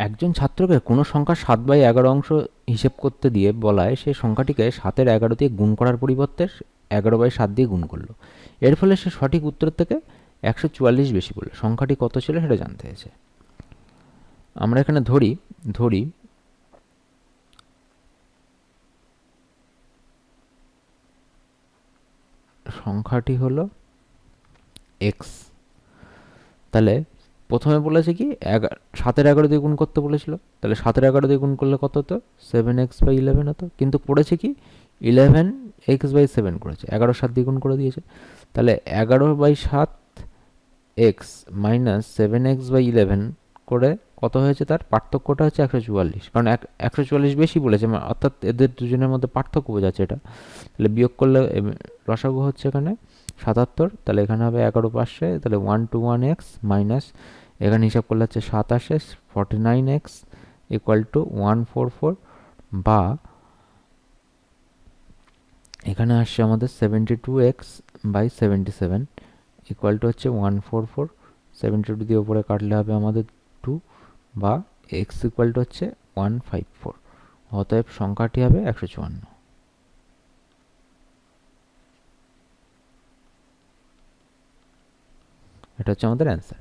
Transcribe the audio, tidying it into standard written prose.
একজন ছাত্রকে কোনো সংখ্যার 7/11 অংশ হিসেব করতে দিয়ে বলায় সেই সংখ্যাটিকে 7-এর 11 দিয়ে গুণ করার পরিবর্তে 11/7 দিয়ে গুণ করলো। এর ফলে সে সঠিক উত্তর থেকে 144 বেশি বলল। সংখ্যাটি কত ছিল সেটা জানতে হয়েছে। আমরা এখানে ধরি সংখ্যাটি হলো এক্স। তাহলে প্রথমে বলেছে কি 7-11 দিয়ে গুণ করতে বলেছিল, তাহলে 7-11 দিয়ে গুণ করলে কত হতো? 7x/11 হতো। কিন্তু করেছে কি 11x/7 করেছে, 11-7 দিয়ে গুণ করে দিয়েছে। তাহলে 11/7 এক্স মাইনাস 7x/11 করে কত হয়েছে? তার পার্থক্যটা হচ্ছে 144, কারণ 144 বেশি বলেছে, অর্থাৎ এদের দুজনের মধ্যে পার্থক্য বোঝাচ্ছে এটা। তাহলে বিয়োগ করলে লসাগু হচ্ছে এখানে 77। তাহলে এখানে হবে 11 পাশে, তাহলে 121x মাইনাস এখানে হিসাব করলে হচ্ছে 27 49x ইকুয়াল টু 144, বা এখানে আসছে আমাদের 72x/77 ইকুয়াল টু হচ্ছে 144। 72 দিয়ে উপরে কাটলে হবে আমাদের 2, বা x ইকুয়াল টু হচ্ছে 154। অতএব সংখ্যাটি হবে 154। এটা হচ্ছে আমাদের অ্যান্সার।